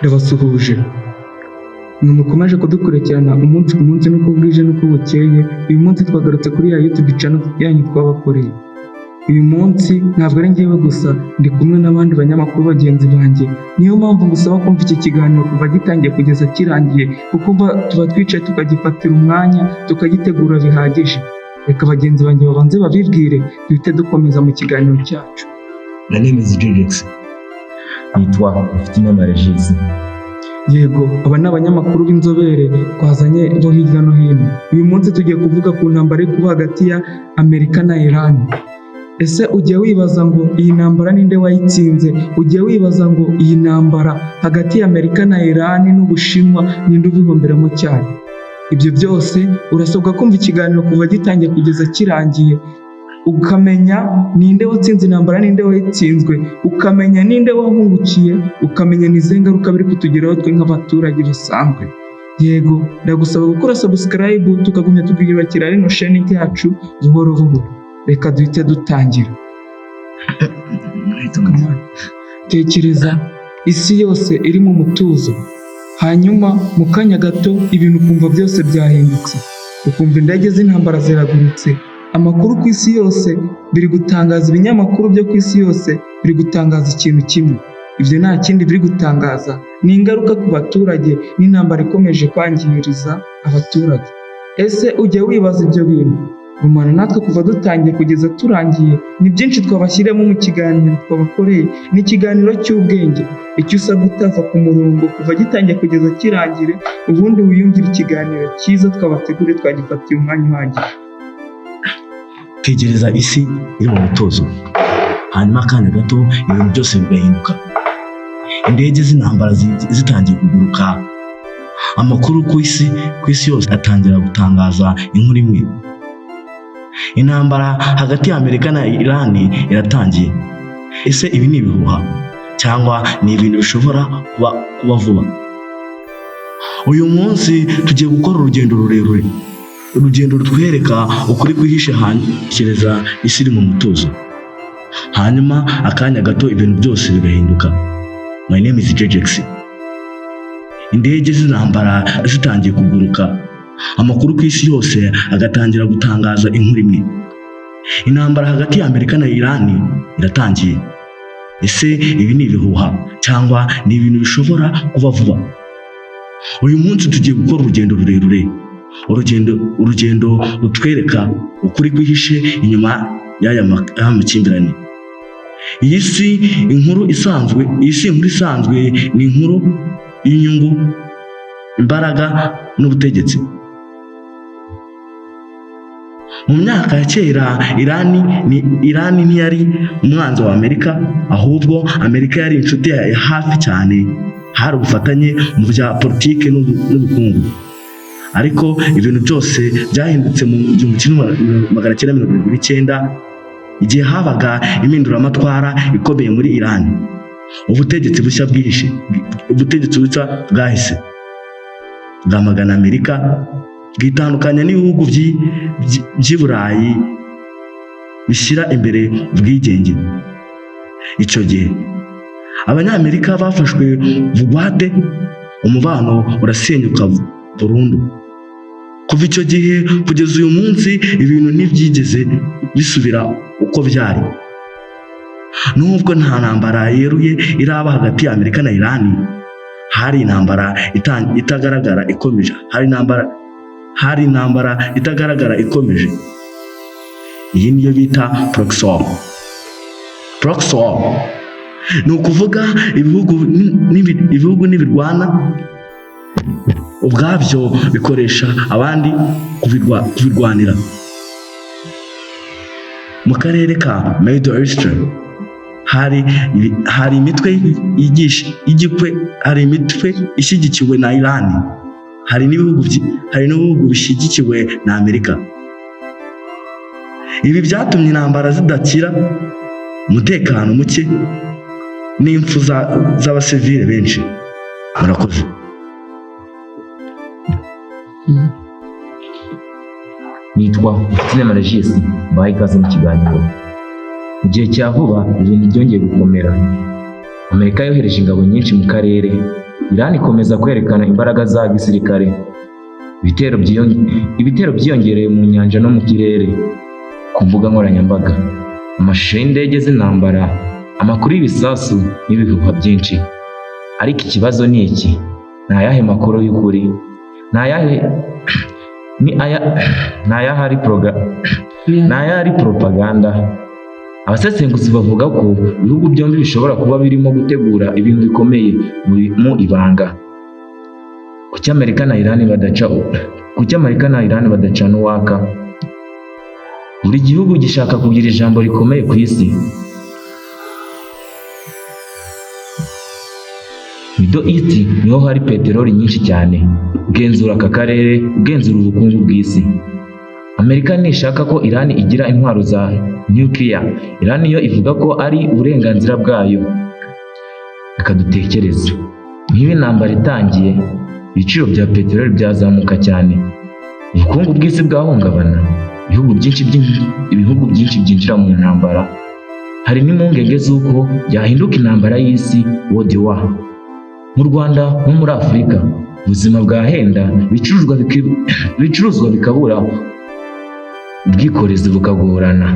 ndabasuhuje. Mukomeje kudukurikirana umunsi ku munsi nuko bwije nuko bukeye. Uyu munsi twagarutse kuri ya YouTube channel yanyu twabakoreye. Uyu munsi ntabwo ari njyewe gusa, ndi kumwe n'abandi banyamakuru bagenzi banjye. Niyo mpamvu ngusaba kumva iki kiganiro kuva gitangiye kugeza kirangiye, kuko tuba twicaye tukagifatira umwanya tukagitegura bihagije. Reka bagenzi banjye babanze babibwire duhite dukomeza mu kiganiro cyacu. My name is JJX. Nitwa Ufitiyimana Regis. Yego, aba ni abanyamakuru b'inzobere twazanye bo hirya no hino. Uyu munsi tugiye kuvuga ku ntambara iri kuba hagati ya Amerika na Iran. Ese ujye wibaza ngo iyi ntambara ninde wayitsinze? Ujye wibaza ngo iyi ntambara hagati ya Amerika na Iran n'Ubushinwa ninde ubihomberamo cyane? Ibyo byose urasabwa kumva ikiganiro kuva gitangiye kugeza kirangiye, ukamenya ninde watsinze intambara ninde wayitsinzwe, ukamenya ninde wahungukiye, ukamenya n'izihe ngaruka biri kutugeraho twe nk'abaturage basanzwe. Yego, ndagusaba gukora subscribe tukagumya tukiyubakira rino channel yacu buhoro buhoro. Reka duhite dutangira. Tekereza isi yose iri mu mutuzo, hanyuma mu kanya gato ibintu ukumva byose byahindutse, ukumva indege z'intambara ziragurutse. Amakuru ku isi yose biri gutangaza, ibinyamakuru byo ku isi yose biri gutangaza ikintu kimwe. Ibyo nta kindi biri gutangaza, ni ingaruka ku baturage n'intambara ikomeje kwangiriza abaturage. Ese ujya wibaza ibyo bintu? Gumana natwe kuva dutangiye kugeza turangiye. Ni byinshi twabashyiremo mu kiganiro twabakoreye. Ni ikiganiro cy'ubwenge. Icyo usabwa utava ku murongo kuva gitangiye kugeza kirangire, ubundi wiyumvira ikiganiro cyiza twabateguriye twagifatiye umwanya uhagije. Tegereza isi iri mu mutozo, hanyuma akanya gato ibintu byose bigahinduka. Indege z'intambara zitangiye kuguruka. Amakuru ku isi yose atangira gutangaza inkuru imwe. Intambara hagati ya Amerika na Iran iratangiye. Ese ibi ni ibihuha cyangwa ni ibintu bishobora kuba vuba? Uyu munsi tugiye gukora urugendo rurerure, urugendo rutwereka ukuri kwihishe kereza isi iri mu mutuzo, hanyuma akanya gato ibintu byose bigahinduka. My name is JJX. Indege z'intambara zitangiye kuguruka. Amakuru ku isi yose agatangira gutangaza inkuru imwe. Intambara hagati ya Amerika na Iran iratangiye. Ese ibi ni ibihuha cyangwa ni ibintu bishobora kuba vuba? Uyu munsi tugiye gukora urugendo rurerure, urugendo rutwereka ukuri kwihishe inyuma y'aya makimbirane. Iyi si inkuru isanzwe ni inkuru y'inyungu, imbaraga n'ubutegetsi. Mu myaka ya kera Iran ntiyari umwanzi wa Amerika, ahubwo Amerika yari inshuti ya hafi cyane. Hari ubufatanye mu bya politiki n'ubukungu. Ariko ibintu byose byahindutse mu 1929 igihe habaga impinduramatwara ikomeye muri Iran. Ubutegetsi bushya bwahise bwamagana Amerika, bwitandukanya n'ibihugu by'i Burayi bishyira imbere ubwigenge. Icyo gihe abanyamerika bafashwe bugwate, umubano urasenyuka burundu. Kuva icyo gihe kugeza uyu munsi ibintu ntibyigeze bisubira uko byari. Nubwo nta ntambara yeruye iraba hagati ya Amerika na Iran, hari intambara itagaragara ikomeje. Hari intambara itagaragara ikomeje. Iyi niyo bita proxy war. Ni ukuvuga ibihugu n'ibirwana ubwabyo bikoresha abandi kubirwanira. Mu karere ka Middle East hari imitwe ishyigikiwe na Iran, hari n'ibihugu bishyigikiwe na Amerika. Ibi byatumye intambara zidakira, umutekano muke n'impfu z'abasivile benshi. Murakoze. Nitwa Ufitiyimana Regis, mbahaye ikaze mu kiganiro. Mu gihe cya vuba ibintu byongeye gukomera. Amerika yohereje ingabo nyinshi mu karere Iran ikomeza kwerekana imbaraga za gisirikare. Ibitero byiyongereye mu nyanja no mu kirere, ku mbuga nkoranyambaga, amashusho y'indege z'intambara, amakuru y'ibisasu n'ibihuha byinshi. Ariko ikibazo ni iki: ni ayahe makuru y'ukuri? Ni ayahari propaganda? Abasesenguzi bavuga ko ibihugu byombi bishobora kuba birimo gutegura ibintu bikomeye mu ibanga. Kuki Amerika na Iran badacana uwaka? Buri gihugu gishaka kugira ijambo rikomeye ku isi. Middle East niho hari peteroli nyinshi cyane. Ugenzura aka karere, ugenzura ubukungu bw'isi. Amerika ntishaka ko Iran igira intwaro za nuclear. Iran yo ivuga ko ari uburenganzira bwayo. Reka dutekereze, niba intambara itangiye, ibiciro bya peteroli byazamuka cyane, ubukungu bw'isi bwahungabana, ibihugu byinshi byinjira mu ntambara. Hari n'impungenge z'uko yahinduka intambara y'isi, world war. Mu Rwanda no muri Afurika ubuzima bwahenda, ibicuruzwa bikabura, ubwikorezi bukagorana.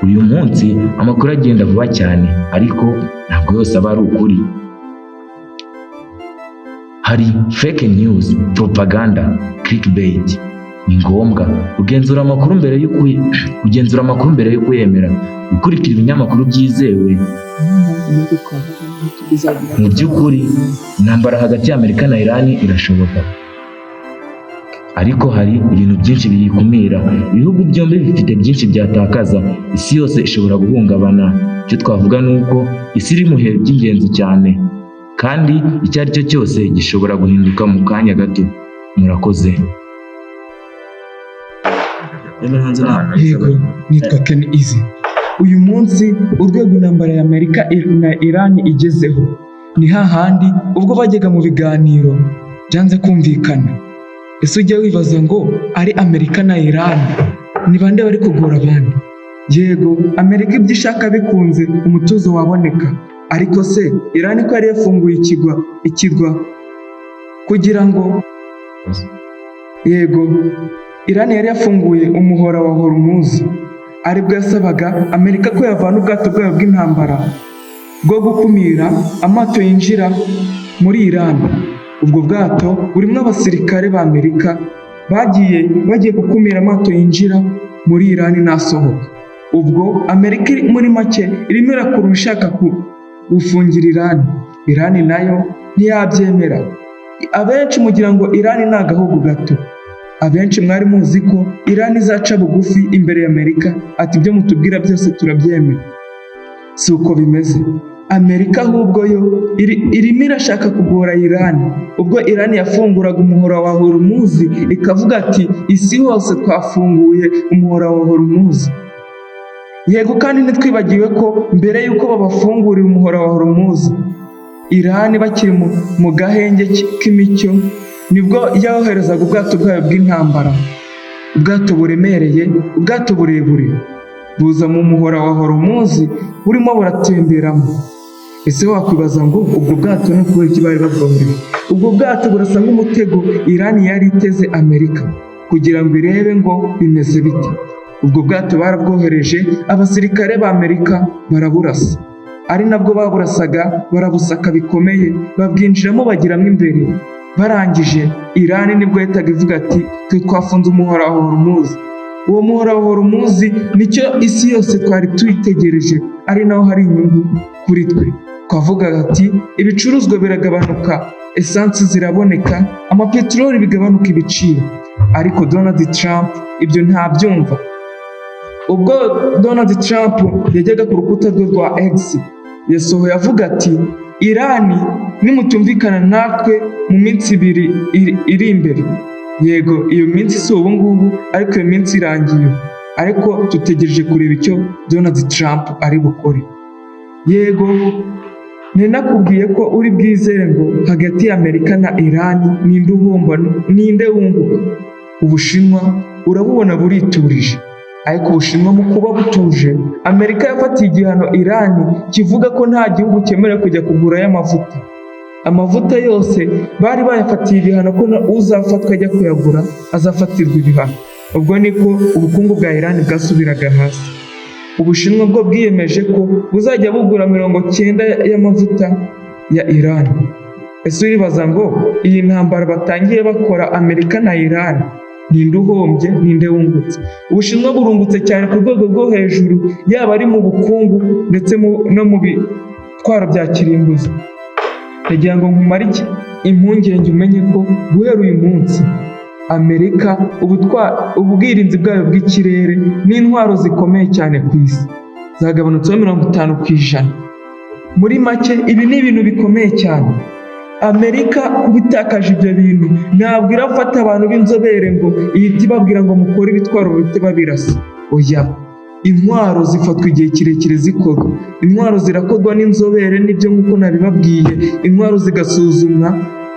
Uyu munsi amakuru agenda vuba cyane, ariko ntabwo yose aba ari ukuri. Hari fake news, propaganda, clickbait. Ni ngombwa kugenzura amakuru mbere yo kuyemera, gukurikira ibinyamakuru byizewe. Mu by'ukuri intambara hagati y'Amerika na Iran irashoboka, ariko hari ibintu byinshi biyikumira. Ibihugu byombi bifite byinshi byatakaza, isi yose ishobora guhungabana. Icyo twavuga ni uko isi iri mu bihe by'ingenzi cyane, kandi icyo ari cyo cyose gishobora guhinduka mu kanya gato. Murakoze. Yego, nitwa Ken Easy. Uyu munsi urwego intambara ya Amerika na Iran igezeho ni hahandi ubwo bajyaga mu biganiro byanze kumvikana. Ese ujya wibaza ngo ari Amerika na Iran ni bande bari kugora abandi? Yego, Amerika ibyo ishaka bikunze umutuzo waboneka, ariko se Iran ko yari yafunguye ikirwa kugira ngo Iran yari yafunguye umuhora wa Hormuz, aribwo yasabaga Amerika ko yavana ubwato bwayo bw'intambara bwo gukumira amato yinjira muri Iran. Ubwo bwato burimo abasirikare ba Amerika bagiye gukumira amato yinjira muri Iran n'asohoka. Ubwo Amerika muri make irimo irakura ishaka gufungira Iran. Iran nayo ntiyabyemera. Abenshi mugira ngo Iran ni agahugu gato. Abenshi mwari muzi ko Iran izaca bugufi imbere ya Amerika, ati ibyo mutubwira byose turabyemera. Si uko bimeze. Amerika ahubwo yo irimo irashaka kugora Iran. Ubwo Iran yafunguraga umuhora wa Hormuz, ikavuga ati isi hose twafunguye umuhora wa Hormuz. Yego, kandi ntitwibagiwe ko mbere y'uko babafungurira umuhora wa Hormuz, Iran bakiri mu gahenge k'imicyo, nibwo yoherezaga ubwato bwayo bw'intambara, ubwato buremereye, ubwato burebure, buza mu muhora wa Hormuz burimo buratemberamo. Ese wakwibaza ngo ubwo bwato ni ukubera iki bari babwohereje? Ubwo bwato burasa nk'umutego Iran yari iteze Amerika kugira ngo irebe ngo bimeze bite. Ubwo bwato barabwohereje, abasirikare ba Amerika baraburasa, ari nabwo baburasaga, barabusaka bikomeye, babwinjiramo bagiramo imbere. Barangije Iran nibwo yahitaga ivuga ati twe twafunze umuhora wa Hormuz. Uwo muhora wa Hormuz nicyo isi yose twari tuyitegereje, ari naho hari inyungu kuri twe. Twavugaga ati ibicuruzwa biragabanuka, esansi ziraboneka, amapeteroli bigabanuka ibiciro. Ariko Donald Trump ibyo ntabyumva. Ubwo Donald Trump yajyaga ku rukuta rwe rwa X, yasohoye avuga ati Iran nimutumvikana natwe mu minsi 2 iri imbere. Yego, iyo minsi si ubu ngubu, ariko iyo minsi irangiye, ariko dutegereje kureba icyo Donald Trump ari bukore. Yego, nakubwiye ko uri bwizere ngo hagati ya Amerika na Iran ninde wunguka? Ubushinwa urabubona buriturije, ariko Ubushinwa mu kuba butuje, Amerika yafatiye igihano Iran kivuga ko nta gihugu cyemerewe kujya kugurayo amavuta. amavuta yose bari bayafatiye ibihano ko uzafatwa ajya kuyagura azafatirwa ibihano. Ubwo niko ubukungu bwa Iran bwasubiraga hasi. Ubushinwa bwo bwiyemeje ko buzajya bugura 90% y'amavuta ya Iran. Ese uribaza ngo iyi ntambara batangiye bakora Amerika na Iran, ninde uhombye ninde wungutse? Ubushinwa burungutse cyane ku rwego rwo hejuru, yaba ari mu bukungu ndetse no mu bitwaro bya kirimbuzi. Ndagira ngo nkumare impungenge umenye ko guhera uyu munsi Amerika ubwirinzi bwayo bw'ikirere n'intwaro zikomeye cyane ku isi zagabanutseho 50%. Muri make ibi ni ibintu bikomeye cyane. Amerika kubitakaje ibyo bintu ntabwo irafata abantu b'inzobere ngo ihita ibabwira ngo mukore ibitwaro bite babirasa. Oya, intwaro zifatwa igihe kirekire zikorwa. Intwaro zirakorwa n'inzobere, nibyo nk'uko nabibabwiye. Intwaro zigasuzumwa,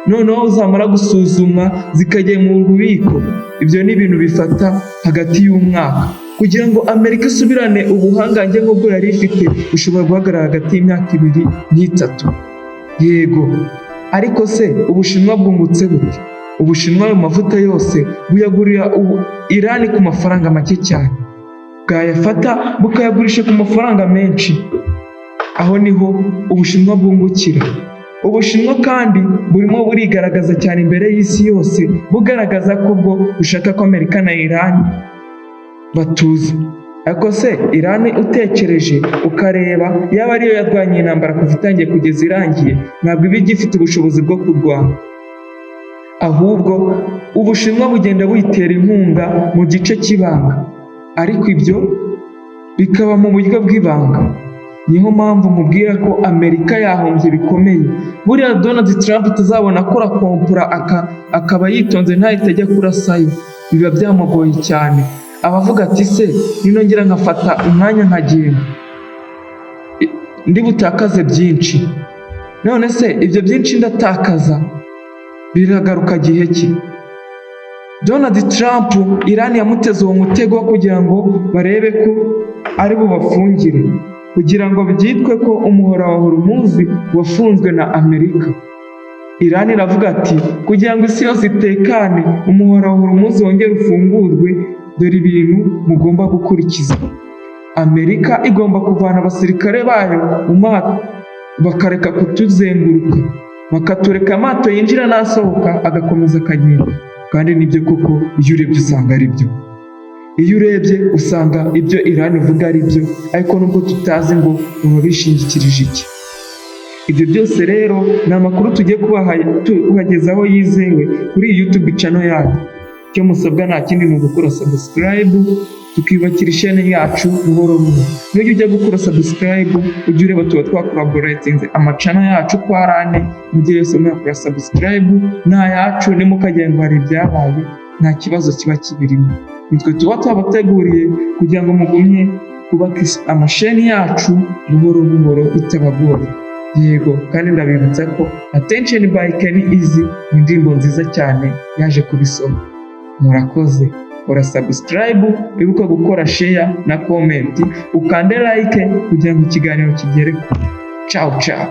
noneho zamara gusuzumwa zikajya mu bubiko. Ibyo ni ibintu bifata hagati y'umwaka. Kugira ngo Amerika isubirane ubuhangange nk'ubwo yari ifite bishobora guhagarara hagati y'imyaka 2 n'3. Yego, ariko se Ubushinwa bwungutse bute? Ubushinwa ayo mavuta yose buyagurira Iran ku mafaranga make cyane, bwayafata bukayagurisha ku mafaranga menshi. Aho niho Ubushinwa bwungukira. Ubushinwa kandi burimo burigaragaza cyane imbere y'isi yose, bugaragaza ko bwo bushaka ko Amerika na Iran batuza. Ariko se Iran utekereje ukareba, yaba ariyo yarwanye intambara kuva itangiye kugeza irangiye, ntabwo iba igifite ubushobozi bwo kurwana. Ahubwo Ubushinwa bugenda buyitera inkunga mu gice cy'ibanga, ariko ibyo bikaba mu buryo bw'ibanga. Niho mpamvu mubwira ko Amerika yahombye bikomeye. Buriya Donald Trump tuzabona akora kompura akaba yitonze ntahite ajya kurasayo, biba byamugoye cyane. Abavuga ati se ninongera nkafata umwanya nkagenda ndi butakaze byinshi, none se ibyo byinshi ndatakaza biragaruka gihe ki? Donald Trump Iran yamuteze uwo mutego kugira ngo barebe ko ari bubafungire, kugira ngo byitwe ko umuhora wa Hormuz wafunzwe na Amerika. Iran iravuga ati kugira ngo isi yose itekane, umuhora wa Hormuz wongere ufungurwe, dore ibintu mugomba gukurikiza. Amerika igomba kuvana abasirikare bayo mu mato bakareka kutuzenguruka, bakatureka amato yinjira n'asohoka agakomeza akagenda. Kandi nibyo koko, iyo urebye usanga ari byo. Iyo urebye usanga ibyo Iran ivuga ari byo, ariko nubwo tutazi ngo baba bishingikirije iki. Ibyo byose rero ni amakuru tugiye kubagezaho yizewe kuri iyi YouTube channel yacu. Icyo musabwa nta kindi ni ugukora subscribe, tukiyubakira ishene yacu buhoro buhoro. Niyo ujya gukora subscribe, ujye ureba tuba twakolaboratinze amacana yacu ko ari ane. Mu gihe yose mwakora subscribe nta yacu nimukagenda ngo hari ibyabaye, nta kibazo kiba kibirimo. Nitwe tuba twabateguriye kugira ngo mugumye kubaka amasheni yacu buhoro buhoro bitabagoye. Yego, kandi ndabibutsa ko Attention by Kenny Easy ni indirimbo nziza cyane yaje kubisoma. Murakoze, ora subscribe, ibuka gukora share na comment, ukande like kugira ngo ikiganiro kigere. Ciao ciao.